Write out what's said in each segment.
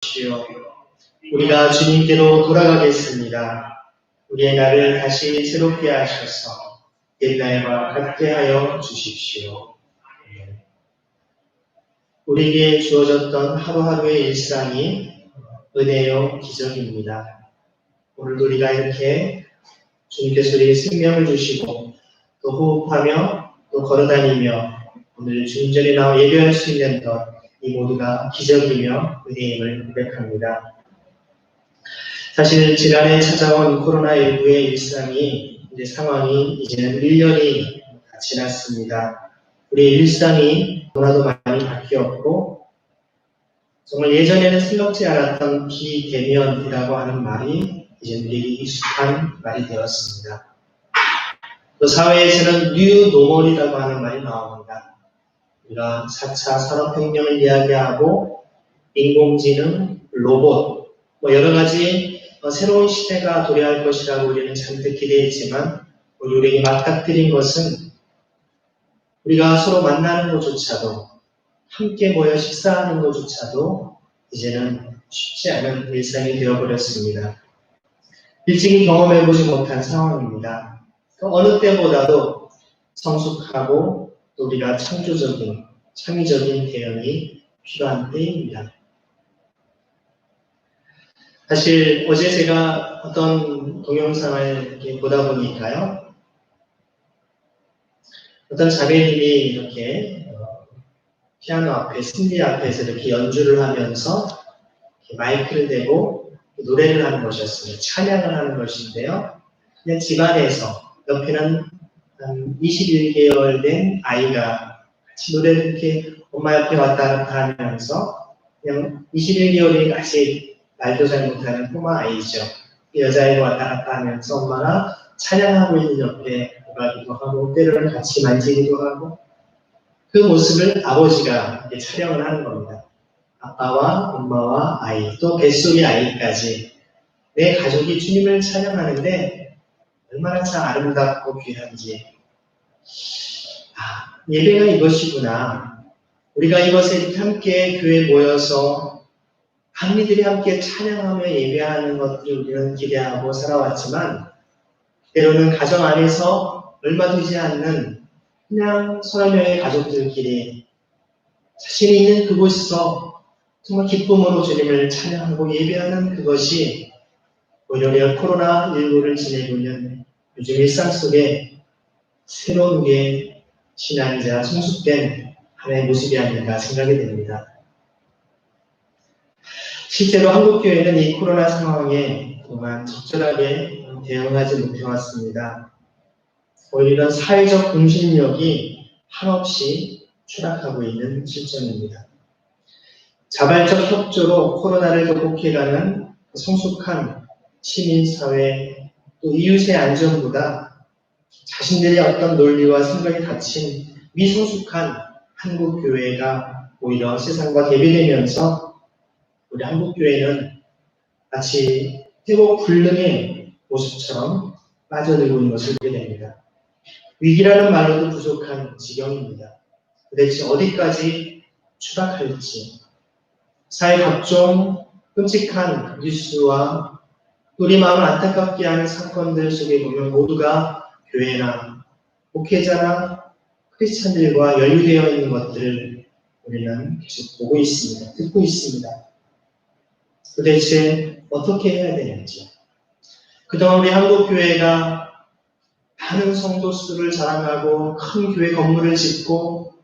주시오. 우리가 주님께로 돌아가겠습니다. 우리의 날을 다시 새롭게 하셔서 옛날과 같게 하여 주십시오. 우리에게 주어졌던 하루하루의 일상이 은혜요 기적입니다. 오늘도 우리가 이렇게 주님께서 우리에게 생명을 주시고 또 호흡하며 또 걸어다니며 오늘 주님전에 나와 예배할 수 있는 것, 이 모두가 기적이며 은혜임을 고백합니다. 사실 지난해 찾아온 코로나19의 일상이 상황이 이제는 1년이 지났습니다. 우리의 일상이 너무나도 많이 바뀌었고 정말 예전에는 생각지 않았던 비대면이라고 하는 말이 이제 우리에게 익숙한 말이 되었습니다. 또 사회에서는 뉴노멀이라고 하는 말이 나옵니다. 우리가 4차 산업혁명을 이야기하고 인공지능, 로봇, 여러 가지 새로운 시대가 도래할 것이라고 우리는 잔뜩 기대했지만 우리에게 맞닥뜨린 것은 우리가 서로 만나는 것조차도 함께 모여 식사하는 것조차도 이제는 쉽지 않은 일상이 되어버렸습니다. 일찍이 경험해보지 못한 상황입니다. 어느 때보다도 성숙하고 또 우리가 창조적인, 창의적인 대응이 필요한 때입니다. 사실 어제 제가 어떤 동영상을 이렇게 보다 보니까요. 어떤 자매님이 이렇게 피아노 앞에, 승리 앞에서 이렇게 연주를 하면서 이렇게 마이크를 대고 노래를 하는 것이었어요. 찬양을 하는 것인데요. 그냥 집안에서 옆에는 한 21개월 된 아이가 같이 노래를 이렇게 엄마 옆에 왔다 갔다 하면서 그냥 21개월이 아직 말도 잘 못하는 꼬마 아이죠. 여자아이가 왔다 갔다 하면서 엄마가 찬양하고 있는 옆에 오가기도 하고 때로는 같이 만지기도 하고 그 모습을 아버지가 촬영을 하는 겁니다. 아빠와 엄마와 아이 또 뱃속의 아이까지 내 가족이 주님을 찬양하는데 얼마나 참 아름답고 귀한지. 예배가 이것이구나. 우리가 이것에 이렇게 함께 교회에 모여서 한미들이 함께 찬양하며 예배하는 것들을 우리는 기대하고 살아왔지만 때로는 가정 안에서 얼마 되지 않는 그냥 서너 명의 가족들끼리 자신이 있는 그곳에서 정말 기쁨으로 주님을 찬양하고 예배하는 그것이 오히려 코로나19를 지내고 있는 요즘 일상 속에 새로운 게 신앙이자 성숙된 하나의 모습이 아닌가 생각이 됩니다. 실제로 한국교회는 이 코로나 상황에 정말 적절하게 대응하지 못해왔습니다. 오히려 이런 사회적 공신력이 한없이 추락하고 있는 실정입니다. 자발적 협조로 코로나를 극복해가는 성숙한 시민사회 또 이웃의 안전보다 자신들의 어떤 논리와 생각이 닫힌 미성숙한 한국교회가 오히려 세상과 대비되면서 우리 한국교회는 마치 회복 불능의 모습처럼 빠져들고 있는 것을 보게 됩니다. 위기라는 말로도 부족한 지경입니다. 도대체 어디까지 추락할지 사회 각종 끔찍한 뉴스와 우리 마음을 안타깝게 하는 사건들 속에 보면 모두가 교회나 목회자나 크리스찬들과 연루되어 있는 것들을 우리는 계속 보고 있습니다. 듣고 있습니다. 도대체 어떻게 해야 되는지. 그동안 우리 한국교회가 많은 성도 수를 자랑하고 큰 교회 건물을 짓고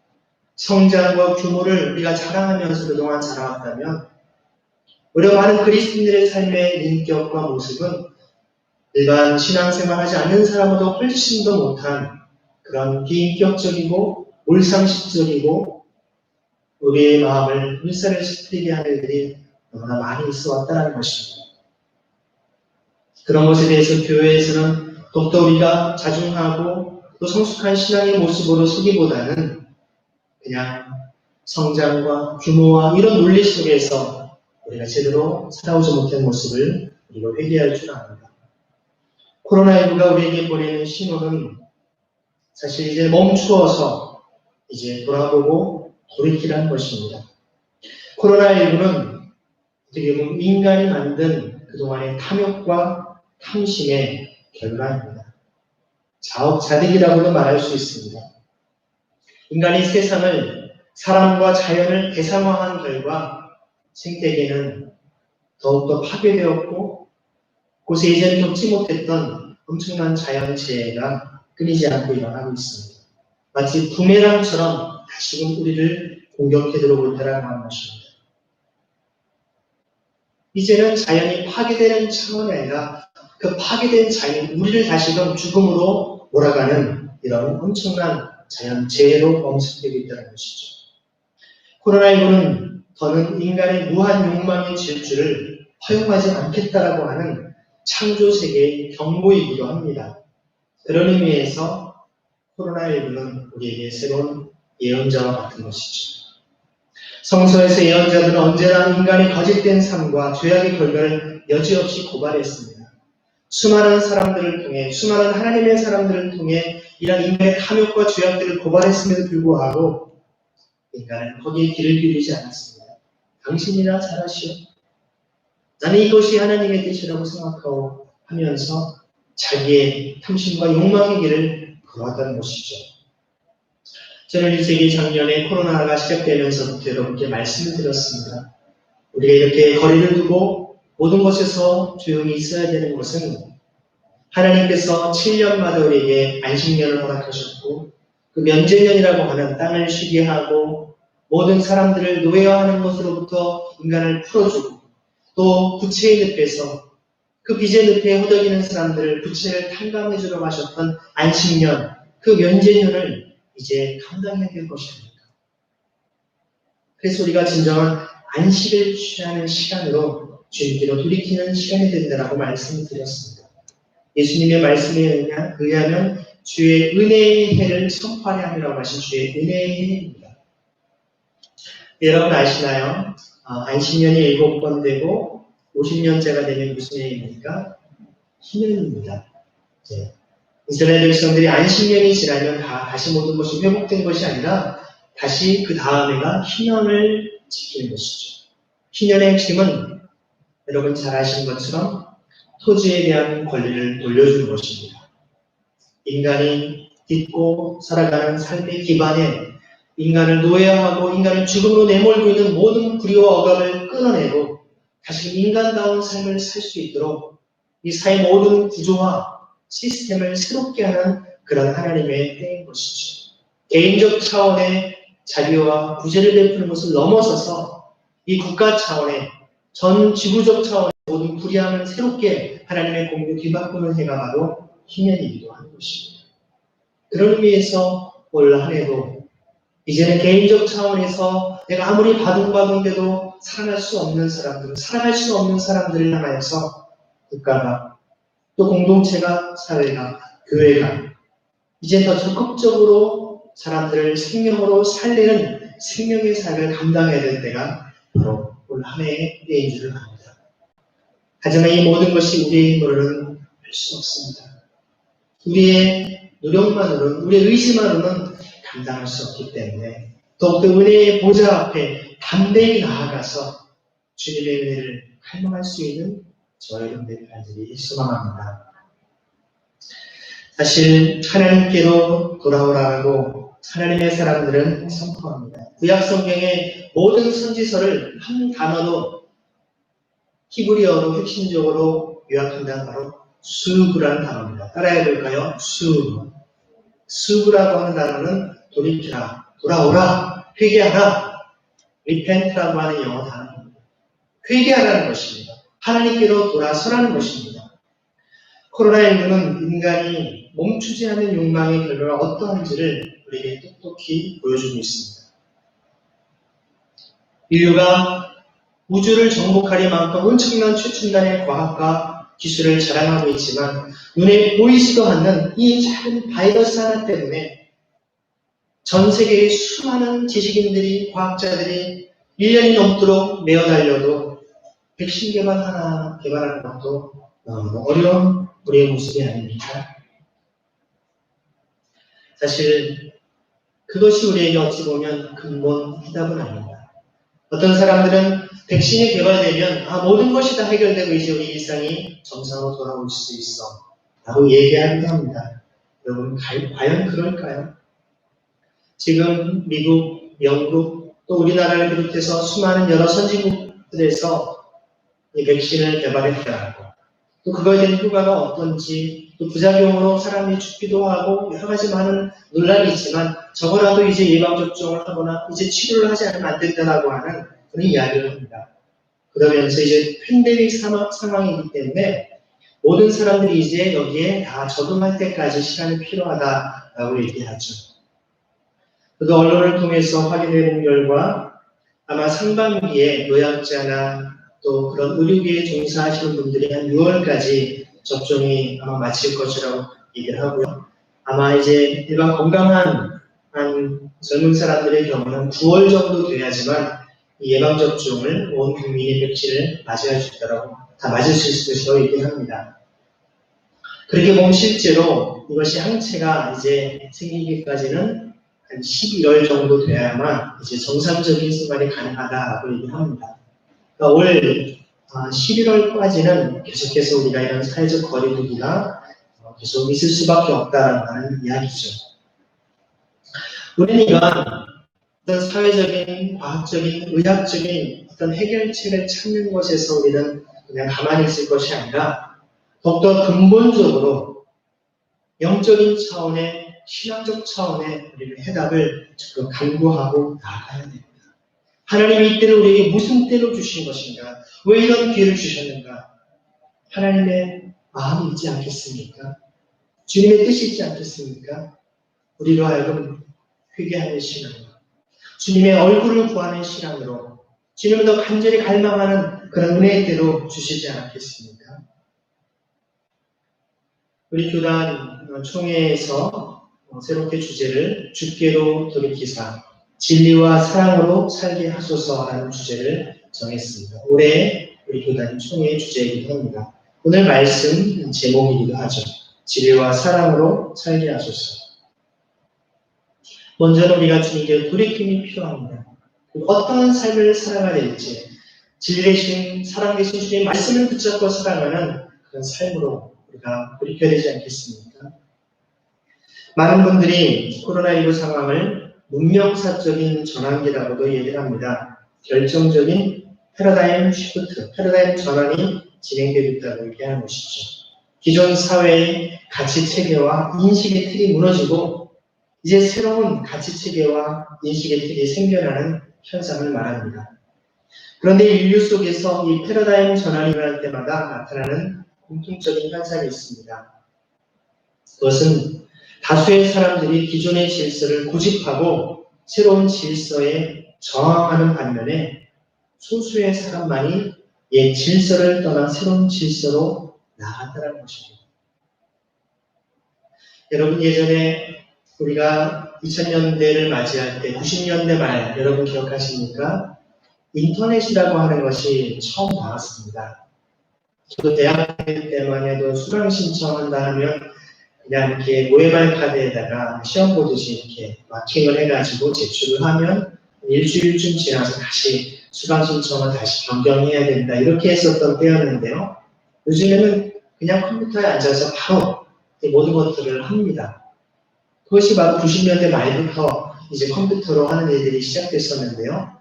성장과 규모를 우리가 자랑하면서 그동안 자라왔다면 우리 많은 그리스도인들의 삶의 인격과 모습은 일반 신앙생활 하지 않는 사람보다 훨씬 더 못한 그런 비인격적이고 몰상식적이고 우리의 마음을 물살을 시트리게 하는 일들이 너무나 많이 있어 왔다는 것입니다. 그런 것에 대해서 교회에서는 더욱더 우리가 자중하고 또 성숙한 신앙의 모습으로 서기보다는 그냥 성장과 규모와 이런 논리 속에서 우리가 제대로 살아오지 못한 모습을 우리가 회개할 줄 압니다. 코로나19가 우리에게 보내는 신호는 사실 이제 멈추어서 이제 돌아보고 돌이키라는 것입니다. 코로나19는 어떻게 보면 인간이 만든 그동안의 탐욕과 탐심의 결과입니다. 자업자득이라고도 말할 수 있습니다. 인간이 세상을, 사람과 자연을 대상화한 결과 생태계는 더욱더 파괴되었고 곳에 이전 겪지 못했던 엄청난 자연재해가 끊이지 않고 일어나고 있습니다. 마치 부메랑처럼 다시금 우리를 공격해 들어올 때라고 하는 것입니다. 이제는 자연이 파괴되는 차원이 아니라 그 파괴된 자연이 우리를 다시금 죽음으로 몰아가는 이런 엄청난 자연재해로 엄습되고 있다는 것이죠. 코로나19는 더는 인간의 무한 욕망의 질주를 허용하지 않겠다라고 하는 창조세계의 경고이기도 합니다. 그런 의미에서 코로나19는 우리에게 새로운 예언자와 같은 것이죠. 성서에서 예언자들은 언제나 인간의 거짓된 삶과 죄악의 결과를 여지없이 고발했습니다. 수많은 사람들을 통해, 수많은 하나님의 사람들을 통해 이런 인간의 탐욕과 죄악들을 고발했음에도 불구하고 인간은 거기에 귀를 기울이지 않았습니다. 당신이나 잘하시오. 나는 이것이 하나님의 뜻이라고 생각하고 하면서 자기의 탐심과 욕망의 길을 걸어왔다는 것이죠. 저는 1세기 작년에 코로나가 시작되면서부터 여러분께 말씀을 드렸습니다. 우리가 이렇게 거리를 두고 모든 곳에서 조용히 있어야 되는 것은 하나님께서 7년마다 우리에게 안식년을 허락하셨고 그 면제년이라고 하는 땅을 쉬게 하고 모든 사람들을 노예화하는 것으로부터 인간을 풀어주고 또 부채의 늪에서 그 빚의 늪에 허덕이는 사람들을 부채를 탕감해주러 하셨던 안식년, 그 면제년을 이제 감당해야 될 것입니다. 그래서 우리가 진정한 안식을 취하는 시간으로 주님께로 돌이키는 시간이 된다라고 말씀을 드렸습니다. 예수님의 말씀에 의하면 주의 은혜의 해를 선포하려 함이라고 하신 주의 은혜의 해입니다. 여러분 아시나요? 안식년이 7번 되고 50년째가 되면 무슨 해입니까? 희년입니다. 네. 이스라엘 백성들이 안식년이 지나면 다시 모든 것이 회복된 것이 아니라 다시 그 다음 해가 희년을 지키는 것이죠. 희년의 핵심은 여러분 잘 아시는 것처럼 토지에 대한 권리를 돌려주는 것입니다. 인간이 딛고 살아가는 삶의 기반에 인간을 노예화하고 인간을 죽음으로 내몰고 있는 모든 불의와 억압을 끊어내고 다시 인간다운 삶을 살 수 있도록 이 사회 모든 구조와 시스템을 새롭게 하는 그런 하나님의 때인 것이죠. 개인적 차원의 자비와 구제를 베푸는 것을 넘어서서 이 국가 차원의 전 지구적 차원의 모든 불의함을 새롭게 하나님의 공의로 뒤바꾸는 해가 바로 희년이기도 하는 것입니다. 그런 의미에서 올 한 해도 이제는 개인적 차원에서 내가 아무리 바둥바둥대도 살아갈 수 없는 사람들을 향하여서 국가가 또 공동체가, 사회가, 교회가 이제 더 적극적으로 사람들을 생명으로 살리는 생명의 삶을 감당해야 될 때가 바로 올 한 해의 때인 줄을 압니다. 하지만 이 모든 것이 우리의 힘으로는 할 수 없습니다. 우리의 노력만으로는, 우리의 의지만으로는 감당할 수 없기 때문에 더욱더 은혜의 보좌 앞에 담대히 나아가서 주님의 은혜를 갈망할 수 있는 저와 여러분들이 간절히 소망합니다. 사실 하나님께로 돌아오라고 하나님의 사람들은 선포합니다. 구약 성경의 모든 선지서를 한 단어로 히브리어로 핵심적으로 요약한다는 바로 수브라는 단어입니다. 따라해 볼까요? 수브. 수브라고 하는 단어는 돌이키라, 돌아오라, 회개하라, repent라고 하는 영어 단어입니다. 회개하라는 것입니다. 하나님께로 돌아서라는 것입니다. 코로나19는 인간이 멈추지 않는 욕망의 결과가 어떠한지를 우리에게 똑똑히 보여주고 있습니다. 인류가 우주를 정복하리만큼 엄청난 최첨단의 과학과 기술을 자랑하고 있지만 눈에 보이지도 않는 이 작은 바이러스 하나 때문에 전 세계의 수많은 지식인들이, 과학자들이 1년이 넘도록 매어 달려도 백신 개발하는 것도 너무 어려운 우리의 모습이 아닙니까? 사실 그것이 우리에게 어찌 보면 근본 해답은 아닙니다. 어떤 사람들은 백신이 개발되면 모든 것이 다 해결되고 이제 우리 일상이 정상으로 돌아올 수 있어 라고 얘기하기도 합니다. 여러분 과연 그럴까요? 지금 미국, 영국, 또 우리나라를 비롯해서 수많은 여러 선진국들에서 이 백신을 개발했다고 또 그거에 대한 효과가 어떤지 또 부작용으로 사람이 죽기도 하고 여러 가지 많은 논란이 있지만 적어라도 이제 예방접종을 하거나 이제 치료를 하지 않으면 안 된다고 하는 그런 이야기를 합니다. 그러면서 이제 팬데믹 상황이기 때문에 모든 사람들이 이제 여기에 다 적응할 때까지 시간이 필요하다라고 얘기하죠. 그도 언론을 통해서 확인해 본 결과 아마 상반기에 노약자나 또 그런 의료계에 종사하시는 분들이 한 6월까지 접종이 아마 마칠 것이라고 얘기를 하고요. 아마 이제 일반 건강한 한 젊은 사람들의 경우는 9월 정도 돼야지만 이 예방접종을 온 국민의 백신을 맞을 수 있다라고 다 맞을 수 있을 것이라고 얘기합니다. 그렇게 보면 실제로 이것이 항체가 이제 생기기까지는 한 11월 정도 돼야만 이제 정상적인 생활이 가능하다고 얘기합니다. 그러니까 올 11월까지는 계속해서 우리가 이런 사회적 거리두기가 계속 있을 수밖에 없다는 이야기죠. 우리는 이런 어떤 사회적인, 과학적인, 의학적인 어떤 해결책을 찾는 것에서 우리는 그냥 가만히 있을 것이 아니라 더욱더 근본적으로 영적인 차원의 신앙적 차원의 우리는 해답을 지금 간구하고 나아가야 됩니다. 하나님이 이 때를 우리에게 무슨 때로 주신 것인가? 왜 이런 기회를 주셨는가? 하나님의 마음이 있지 않겠습니까? 주님의 뜻이 있지 않겠습니까? 우리로 하여금 회개하는 신앙으로, 주님의 얼굴을 구하는 신앙으로, 주님을 더 간절히 갈망하는 그런 은혜의 때로 주시지 않겠습니까? 우리 교단 총회에서 새롭게 주제를 주께로 돌이키사 진리와 사랑으로 살게 하소서라는 주제를 정했습니다. 올해 우리 교단 총회의 주제이기도 합니다. 오늘 말씀 제목이기도 하죠. 진리와 사랑으로 살게 하소서. 먼저는 우리가 주님께 돌이킴이 필요합니다. 어떠한 삶을 살아가야 될지 진리 대신 사랑 대신 주님의 말씀을 붙잡고 살아가는 그런 삶으로 우리가 돌이켜야 되지 않겠습니까? 많은 분들이 코로나19 상황을 문명사적인 전환기라고도 얘기를 합니다. 결정적인 패러다임 시프트, 패러다임 전환이 진행되고 있다고 얘기하는 것이죠. 기존 사회의 가치체계와 인식의 틀이 무너지고 이제 새로운 가치체계와 인식의 틀이 생겨나는 현상을 말합니다. 그런데 인류 속에서 이 패러다임 전환이 일어날 때마다 나타나는 공통적인 현상이 있습니다. 그것은 다수의 사람들이 기존의 질서를 고집하고 새로운 질서에 저항하는 반면에 소수의 사람만이 옛 질서를 떠나 새로운 질서로 나아간다는 것입니다. 여러분 예전에 우리가 2000년대를 맞이할 때 90년대 말 여러분 기억하십니까? 인터넷이라고 하는 것이 처음 나왔습니다. 저도 대학 때만 해도 수강 신청한다 하면 그냥 이렇게 OMR 카드에다가 시험 보듯이 이렇게 마킹을 해가지고 제출을 하면 일주일쯤 지나서 다시 수강 신청을 다시 변경해야 된다 이렇게 했었던 때였는데요. 요즘에는 그냥 컴퓨터에 앉아서 바로 모든 것들을 합니다. 그것이 바로 90년대 말부터 이제 컴퓨터로 하는 일들이 시작됐었는데요.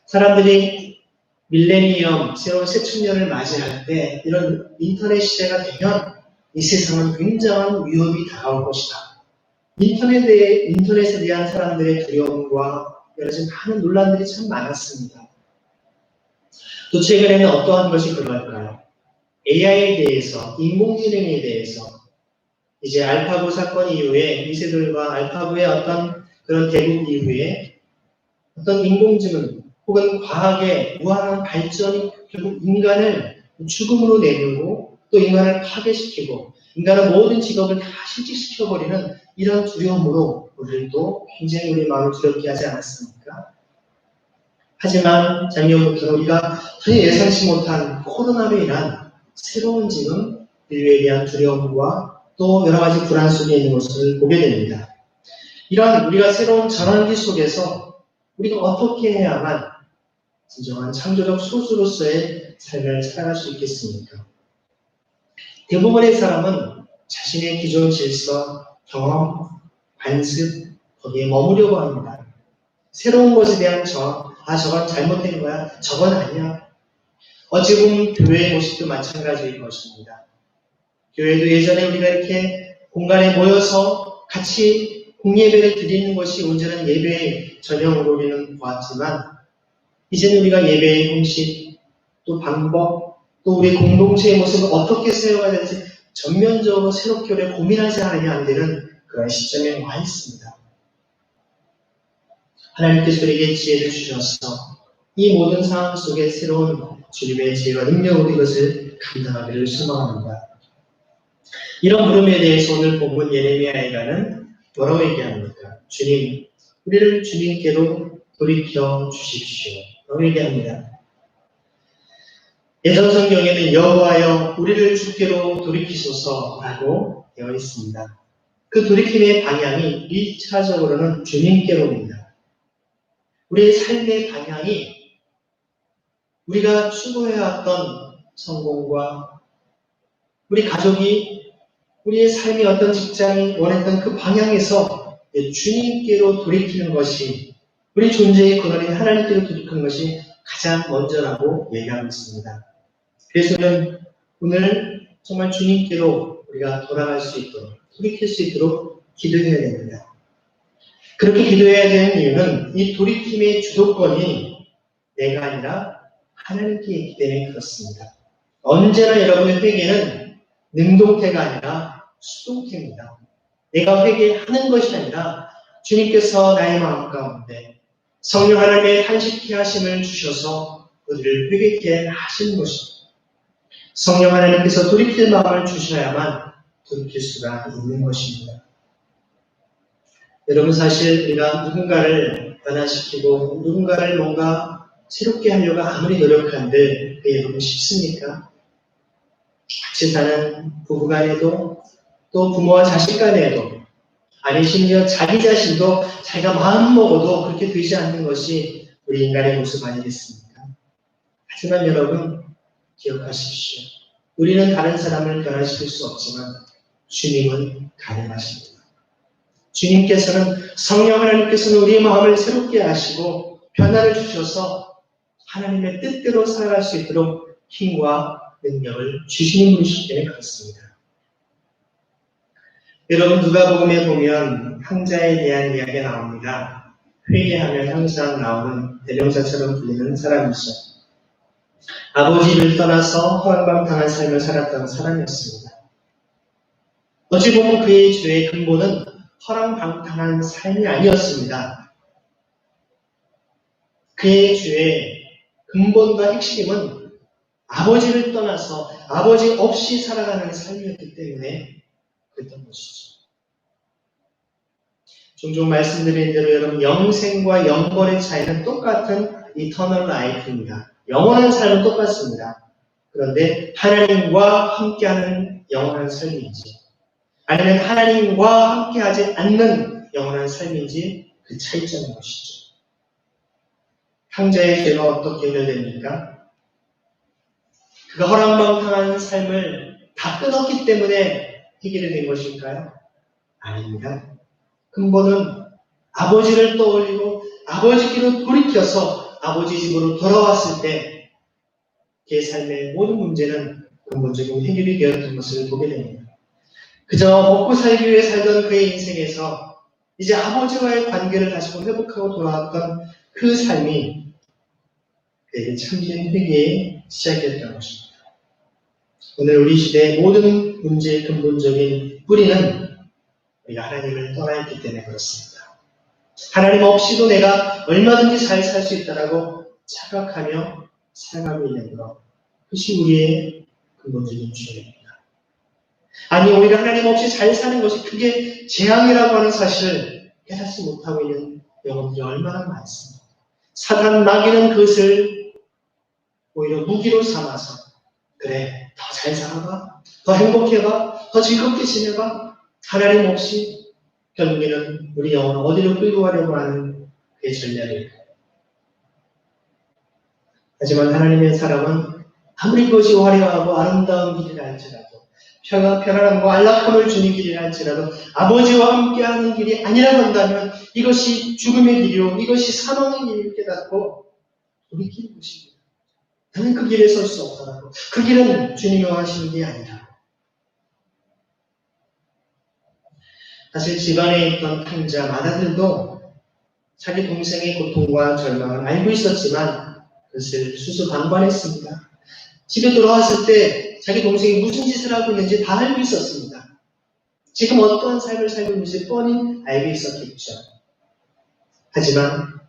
사람들이 밀레니엄, 새로운 새천년을 맞이할 때 이런 인터넷 시대가 되면 이 세상은 굉장한 위협이 다가올 것이다. 인터넷에 대한 사람들의 두려움과 여러 가지 많은 논란들이 참 많았습니다. 또 최근에는 어떠한 것이 그럴까요? AI에 대해서, 인공지능에 대해서 이제 알파고 사건 이후에 이세돌과 알파고의 어떤 그런 대국 이후에 어떤 인공지능 혹은 과학의 무한한 발전이 결국 인간을 죽음으로 내밀고 또 인간을 파괴시키고 인간의 모든 직업을 다 실직시켜버리는 이런 두려움으로 우리도 굉장히 우리 마음을 두렵게 하지 않았습니까? 하지만 작년부터 우리가 전혀 예상치 못한 코로나로 인한 새로운 지금 인류에 대한 두려움과 또 여러 가지 불안 속에 있는 것을 보게 됩니다. 이러한 우리가 새로운 전환기 속에서 우리가 어떻게 해야만 진정한 창조적 소수로서의 삶을 살아갈 수 있겠습니까? 대부분의 사람은 자신의 기존 질서, 경험, 관습, 거기에 머무려고 합니다. 새로운 것에 대한 저건 잘못된 거야, 저건 아니야. 어찌 보면 교회의 모습도 마찬가지일 것입니다. 교회도 예전에 우리가 이렇게 공간에 모여서 같이 공예배를 드리는 것이 온전한 예배의 전형으로 우리는 보았지만, 이제는 우리가 예배의 형식, 또 방법, 또 우리 공동체의 모습을 어떻게 세워야 될지 전면적으로 새롭게 우리가 고민하지 않으면 안 되는 그런 시점에 와 있습니다. 하나님께서 우리에게 지혜를 주셔서 이 모든 상황 속에 새로운 주님의 지혜와 능력으로 이것을 감당하기를 소망합니다. 이런 물음에 대해서 오늘 본문 예레미야에가는 뭐라고 얘기합니까? 주님, 우리를 주님께로 돌이켜 주십시오. 라고 얘기합니다. 예전 성경에는 여호와여 우리를 주께로 돌이키소서라고 되어 있습니다. 그 돌이킴의 방향이 1차적으로는 주님께로입니다. 우리의 삶의 방향이 우리가 추구해왔던 성공과 우리 가족이 우리의 삶이 어떤 직장이 원했던 그 방향에서 주님께로 돌이키는 것이 우리 존재의 근원인 하나님께로 돌이키는 것이 가장 먼저라고 얘기하고 있습니다. 그래서 오늘 정말 주님께로 우리가 돌아갈 수 있도록 돌이킬 수 있도록 기도해야 됩니다. 그렇게 기도해야 되는 이유는 이 돌이킴의 주도권이 내가 아니라 하나님께 있기 때문에 그렇습니다. 언제나 여러분의 회개는 능동태가 아니라 수동태입니다. 내가 회개하는 것이 아니라 주님께서 나의 마음 가운데 성령 하나님의 탄식케 하심을 주셔서 우리를 회개케 하시는 것입니다. 성령 하나님께서 돌이킬 마음을 주셔야만 돌이킬 수가 있는 것입니다. 여러분 사실 우리가 누군가를 변화시키고 누군가를 뭔가 새롭게 하려고 아무리 노력하는데 그게 여러분 쉽습니까? 같이 사는 부부간에도 또 부모와 자식 간에도 아니 심지어 자기 자신도 자기가 마음 먹어도 그렇게 되지 않는 것이 우리 인간의 모습 아니겠습니까? 하지만 여러분 기억하십시오. 우리는 다른 사람을 변화시킬 수 없지만 주님은 가능하십니다. 주님께서는 성령 하나님께서는 우리의 마음을 새롭게 하시고 변화를 주셔서 하나님의 뜻대로 살아갈 수 있도록 힘과 능력을 주시는 분이시기 때문에 그렇습니다. 여러분 누가복음에 보면 형제에 대한 이야기가 나옵니다. 회개하면 항상 나오는 대명사처럼 불리는 사람이죠. 아버지를 떠나서 허랑방탕한 삶을 살았던 사람이었습니다. 어찌 보면 그의 죄의 근본은 허랑방탕한 삶이 아니었습니다. 그의 죄의 근본과 핵심은 아버지를 떠나서 아버지 없이 살아가는 삶이었기 때문에 그랬던 것이죠. 종종 말씀드린 대로 여러분 영생과 영벌의 차이는 똑같은 이터널 라이프입니다. 영원한 삶은 똑같습니다. 그런데 하나님과 함께하는 영원한 삶인지 아니면 하나님과 함께하지 않는 영원한 삶인지 그 차이점인 것이죠. 형제의 죄가 어떻게 해결됩니까? 그가 허랑방탕한 삶을 다 끊었기 때문에 해결이 된 것일까요? 아닙니다. 근본은 아버지를 떠올리고 아버지께로 돌이켜서 아버지 집으로 돌아왔을 때 그의 삶의 모든 문제는 근본적인 해결이 되었던 것을 보게 됩니다. 그저 먹고 살기 위해 살던 그의 인생에서 이제 아버지와의 관계를 다시 회복하고 돌아왔던 그 삶이 그에게 참된 회개의 시작이었던 것입니다. 오늘 우리 시대의 모든 문제의 근본적인 뿌리는 우리가 하나님을 떠나있기 때문에 그렇습니다. 하나님 없이도 내가 얼마든지 잘 살 수 있다라고 착각하며 살아가고 있는 것, 그것이 우리의 근본적인 죄입니다. 아니 오히려 하나님 없이 잘 사는 것이 그게 재앙이라고 하는 사실을 깨닫지 못하고 있는 영혼들이 얼마나 많습니다. 사단 마귀는 그것을 오히려 무기로 삼아서 그래 더 잘 살아봐, 더 행복해봐, 더 즐겁게 지내봐. 하나님 없이 결국에는 우리 영혼을 어디로 끌고 가려고 하는 그의 전략일까요? 하지만 하나님의 사람은 아무리 그것이 화려하고 아름다운 길이라 할지라도 편안함과 안락함을 주는 길이라 할지라도 아버지와 함께하는 길이 아니라고 한다면 이것이 죽음의 길이요 이것이 사망의 길을 깨닫고 돌이키는 것입니다. 나는 그 길에 설 수 없다고. 그 길은 주님이 원하시는 게 아니라. 사실 집안에 있던 탕자 마다들도 자기 동생의 고통과 절망을 알고 있었지만 그것을 수수방관했습니다. 집에 돌아왔을 때 자기 동생이 무슨 짓을 하고 있는지 다 알고 있었습니다. 지금 어떠한 삶을 살고 있는지 뻔히 알고 있었겠죠. 하지만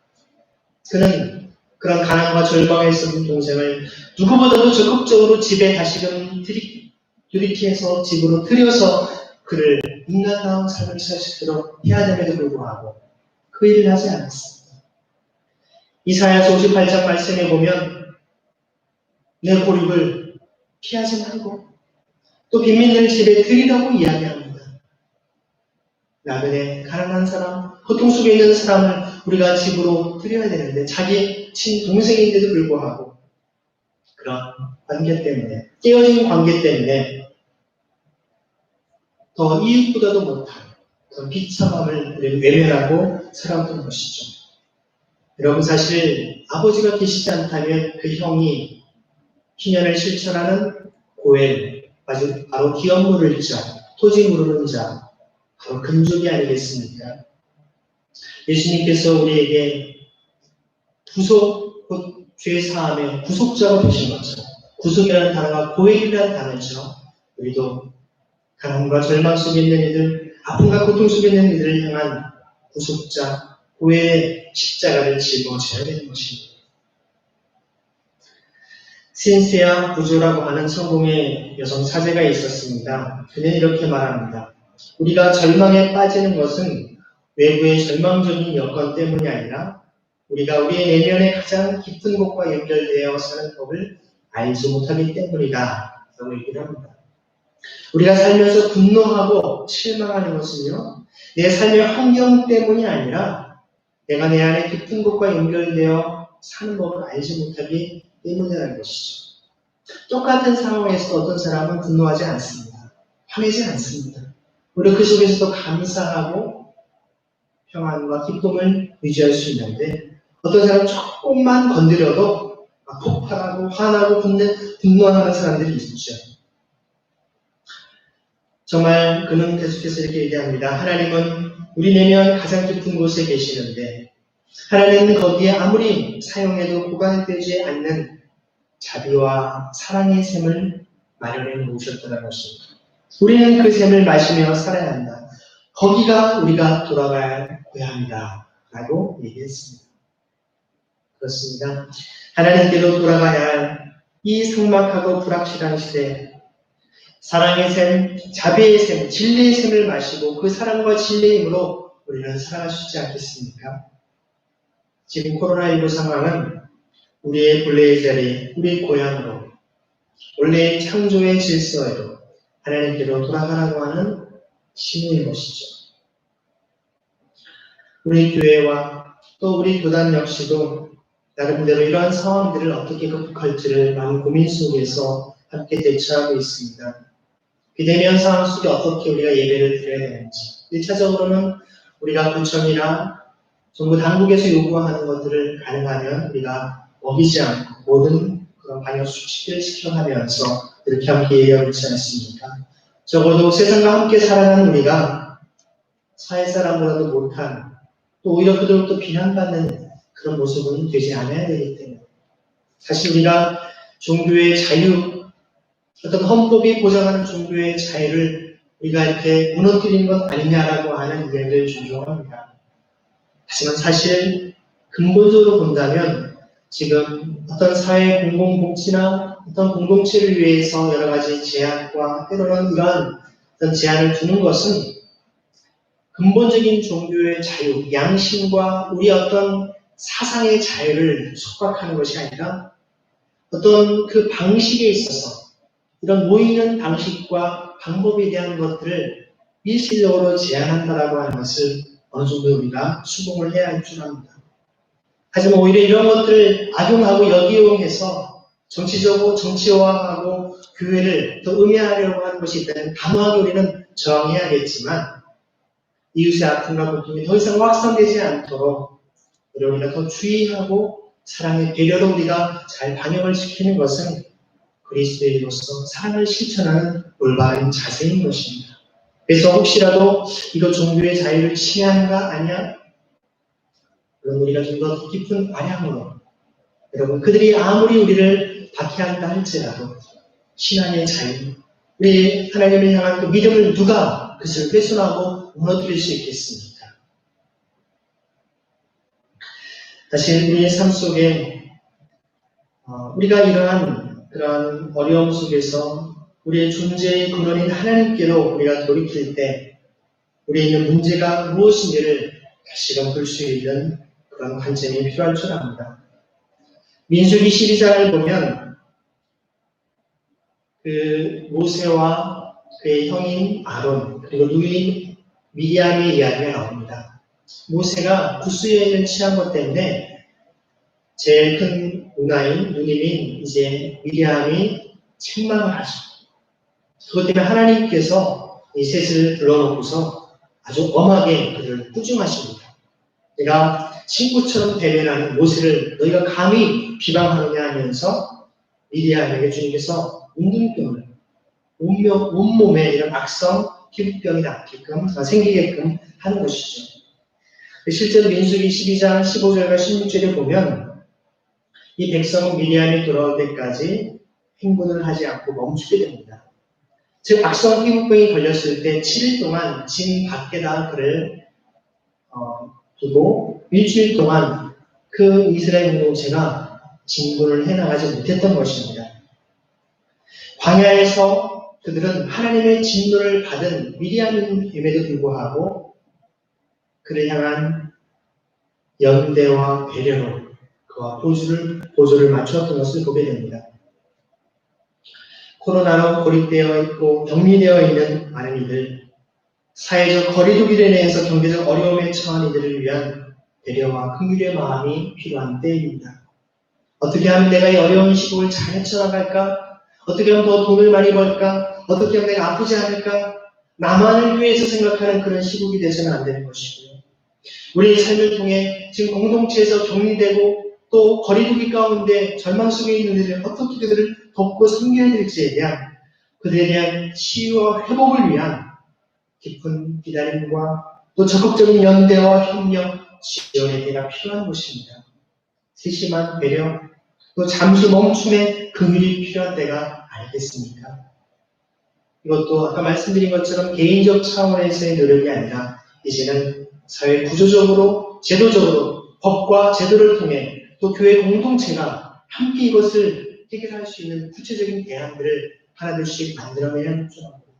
그는 그런 가난과 절망에 있었던 동생을 누구보다도 적극적으로 집에 다시금 들이키해서 집으로 들여서 그를 인간다운 삶을 살 수 있도록 해야 됨에도 불구하고 그 일을 하지 않았습니다. 이사야서 58장 말씀에 보면 내 고립을 피하지 말고 또 빈민들 집에 들이라고 이야기합니다. 나그네 가난한 사람, 고통 속에 있는 사람을 우리가 집으로 들여야 되는데 자기 친동생인데도 불구하고 그런 관계 때문에 깨어진 관계 때문에 더 이웃보다도 못한 그런 비참함을 외면하고 살아왔던 것이죠. 여러분 사실 아버지가 계시지 않다면 그 형이 희년을 실천하는 고엘, 바로 기업 물을 자, 토지 무르는 자, 바로 금족이 아니겠습니까? 예수님께서 우리에게 구속, 곧 죄사함의 구속자가 되신 것처럼 구속이라는 단어가 고엘이라는 단어죠. 우리도 가난과 절망 속에 있는 이들, 아픔과 고통 속에 있는 이들을 향한 구속자, 고엘의 십자가를 짊어져야 되는 것입니다. 신세아 부조라고 하는 성공의 여성 사제가 있었습니다. 그는 이렇게 말합니다. 우리가 절망에 빠지는 것은 외부의 절망적인 여건 때문이 아니라 우리가 우리의 내면의 가장 깊은 곳과 연결되어 사는 법을 알지 못하기 때문이다 라고 얘기를 합니다. 우리가 살면서 분노하고 실망하는 것은요, 내 삶의 환경 때문이 아니라 내가 내 안에 깊은 곳과 연결되어 사는 법을 알지 못하기 때문이라는 것이죠. 똑같은 상황에서 어떤 사람은 분노하지 않습니다. 화내지 않습니다. 오히려 그 속에서도 감사하고 평안과 기쁨을 유지할 수 있는데 어떤 사람은 조금만 건드려도 폭발하고 화나고 분노하는 사람들이 있죠. 정말 그는 계속해서 이렇게 얘기합니다. 하나님은 우리 내면 가장 깊은 곳에 계시는데 하나님은 거기에 아무리 사용해도 보관되지 않는 자비와 사랑의 샘을 마련해 놓으셨다는 것입니다. 우리는 그 샘을 마시며 살아야 한다. 거기가 우리가 돌아가야 할 고향이다 라고 얘기했습니다. 그렇습니다. 하나님께로 돌아가야 할 이 삭막하고 불확실한 시대, 사랑의 샘, 자비의 샘, 진리의 샘을 마시고 그 사랑과 진리의 힘으로 우리는 살아갈 수 있지 않겠습니까? 지금 코로나19 상황은 우리의 본래의 자리, 우리의 고향으로, 원래의 창조의 질서에로 하나님께로 돌아가라고 하는 신호인 것이죠. 우리 교회와 또 우리 교단 역시도 나름대로 이러한 상황들을 어떻게 극복할지를 많은 고민 속에서 함께 대처하고 있습니다. 비대면 상황 속에 어떻게 우리가 예배를 드려야 되는지, 1차적으로는 우리가 구청이나 정부 당국에서 요구하는 것들을 가능하면 우리가 어기지 않고 모든 그런 방역 수칙을 지켜가면서 이렇게 함께 예배하고 있지 않습니까? 적어도 세상과 함께 살아가는 우리가 사회 사람보다도 못한, 또 오히려 그들로부터 비난받는 그런 모습은 되지 않아야 되기 때문에 사실 우리가 종교의 자유, 어떤 헌법이 보장하는 종교의 자유를 우리가 이렇게 무너뜨리는 것 아니냐라고 하는 이야기를 존중합니다. 하지만 사실 근본적으로 본다면 지금 어떤 사회 공공복지나 어떤 공동체를 위해서 여러 가지 제약과 때로는 이러한 어떤 제한을 두는 것은 근본적인 종교의 자유, 양심과 우리 어떤 사상의 자유를 속박하는 것이 아니라 어떤 그 방식에 있어서 이런 모이는 방식과 방법에 대한 것들을 일시적으로 제한한다라고 하는 것을 어느 정도 우리가 수긍을 해야 할 줄 압니다. 하지만 오히려 이런 것들을 악용하고 역이용해서 정치화하고 교회를 더 음해하려고 하는 것이 있다면 단호하게 우리는 저항해야겠지만 이웃의 아픔과 고통이 더 이상 확산되지 않도록 우리가 더 주의하고 사랑의 배려로 우리가 잘 반영을 시키는 것은 그리스도인으로서 사랑을 실천하는 올바른 자세인 것입니다. 그래서 혹시라도 이거 종교의 자유를 침해하는 거 아니야? 그럼 우리가 좀 더 깊은 아량으로 여러분 그들이 아무리 우리를 박해한다 할지라도 신앙의 자유, 우리 하나님을 향한 그 믿음을 누가 그것을 훼손하고 무너뜨릴 수 있겠습니까? 사실 우리의 삶 속에 우리가 이러한 그러한 어려움 속에서 우리의 존재의 근원인 하나님께로 우리가 돌이킬 때 우리에 있는 문제가 무엇인지를 다시금 볼 수 있는 그런 관점이 필요할 줄 압니다. 민수기 12장을 보면 그 모세와 그의 형인 아론 그리고 누이인 미리암의 이야기가 나옵니다. 모세가 구스 여인을 취한 것 때문에 제일 큰 누나인 누님인 이제 미리암이 책망을 하죠. 그것 때문에 하나님께서 이 셋을 불러놓고서 아주 엄하게 그들을 꾸중하십니다. 내가 친구처럼 대면하는 모세를 너희가 감히 비방하느냐 하면서 미리암에게 주님께서 운동병을 온몸에 이런 악성 피부병이 생기게끔 하는 것이죠. 실제로 민수기 12장 15절과 16절에 보면 이 백성은 미리암이 돌아올 때까지 행군을 하지 않고 멈추게 됩니다. 즉 악성 피부병이 걸렸을 때 7일 동안 진 밖에다 그를 두고 일주일 동안 그 이스라엘 공동체가 진군을 해나가지 못했던 것입니다. 광야에서 그들은 하나님의 진노를 받은 미리암임에도 불구하고 그를 향한 연대와 배려로 그와 보조를 맞추었던 것을 보게 됩니다. 코로나로 고립되어 있고 격리되어 있는 많은 이들, 사회적 거리두기로 인해서 경제적 어려움에 처한 이들을 위한 배려와 긍휼의 마음이 필요한 때입니다. 어떻게 하면 내가 이 어려운 시국을 잘 헤쳐나갈까? 어떻게 하면 더 돈을 많이 벌까? 어떻게 하면 내가 아프지 않을까? 나만을 위해서 생각하는 그런 시국이 되서는 안 되는 것이고요. 우리의 삶을 통해 지금 공동체에서 격리되고 또 거리두기 가운데 절망 속에 있는 이들을 어떻게 그들을 돕고 섬겨야 될지에 대한 그들에 대한 치유와 회복을 위한 깊은 기다림과 또 적극적인 연대와 협력, 지원의 대가 필요한 것입니다. 세심한 배려, 또 잠시 멈춤의 긍휼이 필요한 때가 아니겠습니까? 이것도 아까 말씀드린 것처럼 개인적 차원에서의 노력이 아니라 이제는 사회 구조적으로, 제도적으로 법과 제도를 통해 또 교회 공동체가 함께 이것을 해결할 수 있는 구체적인 대안들을 하나둘씩 만들어내야 하는 필요합니다.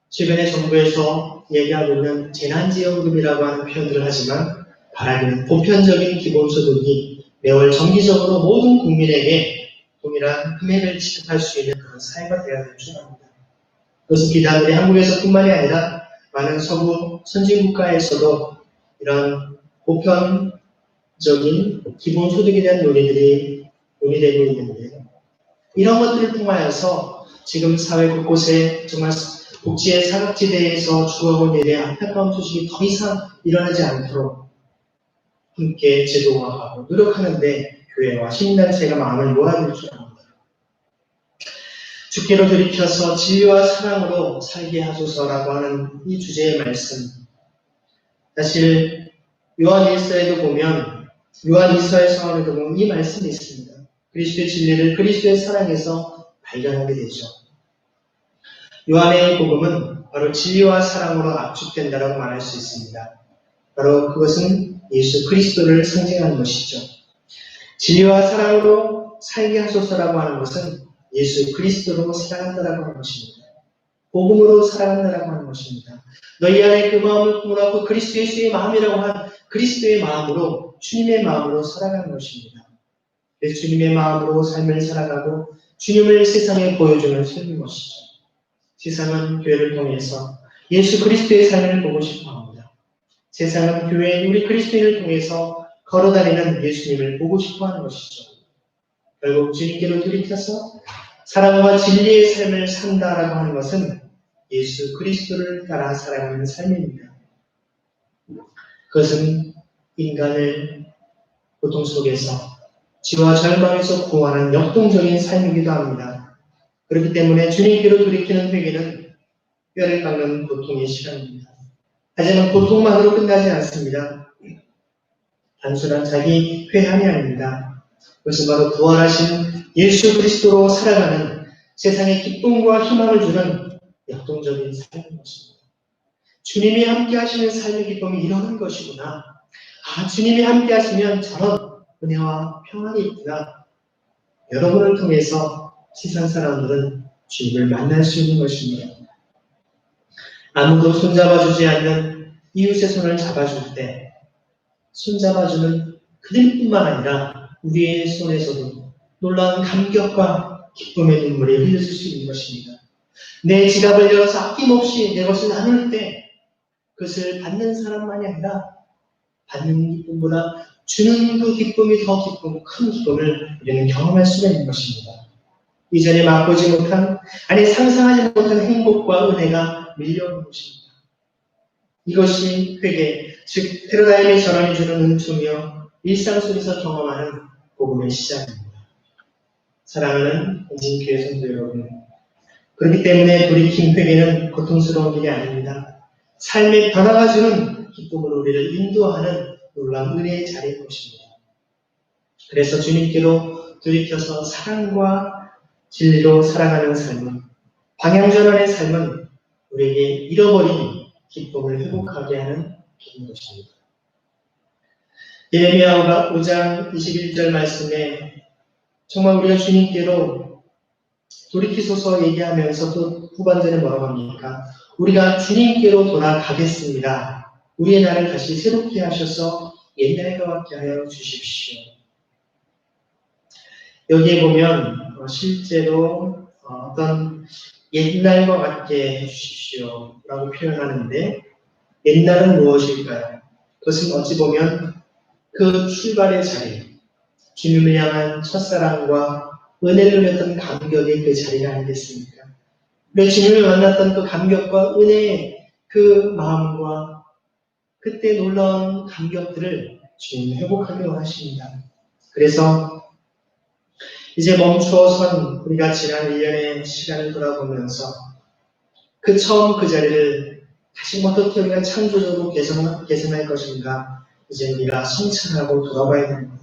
최근에 정부에서 얘기하고 있는 재난지원금이라고 하는 표현들을 하지만 바라기는 보편적인 기본소득이 매월 정기적으로 모든 국민에게 동일한 금액을 지급할 수 있는 그런 사회가 되어야 될 줄 압니다. 그것은 비단 우리 한국에서뿐만이 아니라 많은 서구 선진국가에서도 이런 보편적인 기본소득에 대한 논의들이 논의되고 있는데요. 이런 것들을 통하여서 지금 사회 곳곳에 정말 복지의 사각지대에서 죽어온 일의 안타까운 소식이 더 이상 일어나지 않도록 함께 제도화하고 노력하는데 교회와 시민단체가 마음을 모아야 될 줄 압니다. 주께로 돌이켜서 진리와 사랑으로 살게 하소서라고 하는 이 주제의 말씀. 사실 요한일서에도 보면 요한일서의 서원에도 보면 이 말씀이 있습니다. 그리스도의 진리를 그리스도의 사랑에서 발견하게 되죠. 요한의 복음은 바로 진리와 사랑으로 압축된다라고 말할 수 있습니다. 바로 그것은 예수 그리스도를 상징하는 것이죠. 진리와 사랑으로 살게 하소서라고 하는 것은 예수 그리스도로 사랑한다라고 하는 것입니다. 복음으로 사랑한다라고 하는 것입니다. 너희 안에 그 마음을 품으라고 그리스도 예수의 마음이라고 한 그리스도의 마음으로 주님의 마음으로 살아가는 것입니다. 그래서 주님의 마음으로 삶을 살아가고 주님을 세상에 보여주는 삶인 것이죠. 세상은 교회를 통해서 예수 그리스도의 삶을 보고 싶어 합니다. 세상은 교회 우리 그리스도인을 통해서 걸어다니는 예수님을 보고 싶어하는 것이죠. 결국 주님께로 돌이켜서 사랑과 진리의 삶을 산다라고 하는 것은 예수 그리스도를 따라 살아가는 삶입니다. 그것은 인간을 고통 속에서 지와 절망에서 구원하는 역동적인 삶이기도 합니다. 그렇기 때문에 주님께로 돌이키는 회개는 뼈를 깎는 고통의 시간입니다. 하지만 고통만으로 끝나지 않습니다. 단순한 자기 회한이 아닙니다. 그것은 바로 부활하신 예수 그리스도로 살아가는 세상에 기쁨과 희망을 주는 역동적인 삶인 것입니다. 주님이 함께 하시는 삶의 기쁨이 이러는 것이구나. 주님이 함께 하시면 저런 은혜와 평안이 있구나. 여러분을 통해서 세상 사람들은 주님을 만날 수 있는 것입니다. 아무도 손잡아주지 않는 이웃의 손을 잡아줄 때 손잡아주는 그들뿐만 아니라 우리의 손에서도 놀라운 감격과 기쁨의 눈물이 흘러질 수 있는 것입니다. 내 지갑을 열어서 아낌없이 내 것을 나눌 때 그것을 받는 사람만이 아니라 받는 기쁨보다 주는 그 기쁨이 더 기쁘고 큰 기쁨을 우리는 경험할 수가 있는 것입니다. 이전에 맛보지 못한, 상상하지 못한 행복과 은혜가 밀려오는 것입니다. 이것이 회개, 즉 패러다임의 전환이 주는 은총이요 일상 속에서 경험하는 복음의 시작입니다. 사랑하는 인진교회 성도 여러분, 그렇기 때문에 돌이킨 회개는 고통스러운 일이 아닙니다. 삶의 변화가 주는 기쁨으로 우리를 인도하는 놀라운 은혜의 자리인 것입니다. 그래서 주님께로 돌이켜서 사랑과 진리로 살아가는 삶은, 방향전환의 삶은 우리에게 잃어버린 기쁨을 회복하게 하는 길인 것입니다. 예레미야 5장 21절 말씀에 정말 우리가 주님께로 돌이키소서 얘기하면서 또 후반전에 뭐라고 합니까? 우리가 주님께로 돌아가겠습니다. 우리의 날을 다시 새롭게 하셔서 옛날과 같게 하여 주십시오. 여기에 보면 실제로 어떤 옛날과 같게 해주십시오 라고 표현하는데, 옛날은 무엇일까요? 그것은 어찌 보면 그 출발의 자리, 주님을 향한 첫사랑과 은혜를 누렸던 감격의 그 자리가 아니겠습니까? 우리 주님을 만났던 그 감격과 은혜의 그 마음과 그때 놀라운 감격들을 주님이 회복하기 원하십니다. 그래서 이제 멈추어선 우리가 지난 1년의 시간을 돌아보면서 그 처음 그 자리를 다시 어떻게 우리가 창조적으로 개선할 것인가, 이제 우리가 성찰하고 돌아봐야 됩니다.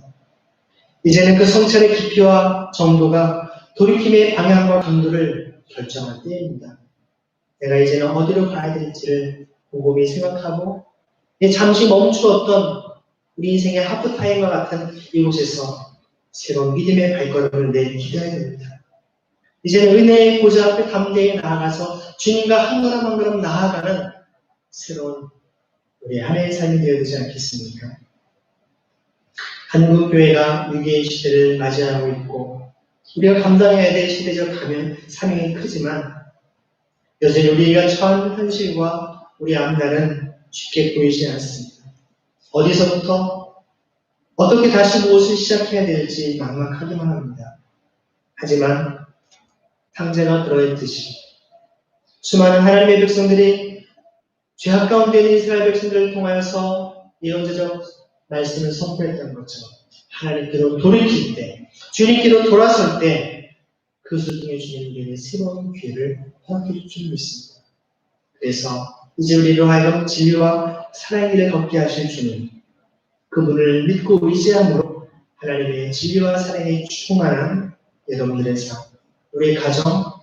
이제는 그 성찰의 깊이와 정도가 돌이킴의 방향과 강도를 결정할 때입니다. 내가 이제는 어디로 가야 될지를 곰곰이 생각하고 잠시 멈추었던 우리 인생의 하프타임과 같은 이곳에서 새로운 믿음의 발걸음을 내딛어야 됩니다. 이제는 은혜의 보좌 앞에 담대히 나아가서 주님과 한 걸음 한 걸음 나아가는 새로운 우리 한 해의 삶이 되어야 되지 않겠습니까? 한국교회가 위기의 시대를 맞이하고 있고 우리가 감당해야 될 시대적 사명이 크지만 여전히 우리가 처한 현실과 우리 앞날은 쉽게 보이지 않습니다. 어디서부터 어떻게 다시 무엇을 시작해야 될지 막막하기만 합니다. 하지만 탕자가 그러했듯이 수많은 하나님의 백성들이 죄악 가운데 있는 이스라엘 백성들을 통하여서 예언자적 말씀을 선포했던 것처럼 하나님께로 돌이킬 때, 주님께로 돌아설 때 그것을 통해 주님에게 새로운 기회를 허락해 주시고 있습니다. 그래서 이제 우리로 하여금 진리와 사랑의 길을 걷게 하실 주님, 그분을 믿고 의지함으로 하나님의 진리와 사랑에 충만한 여러분들의 삶, 우리의 가정,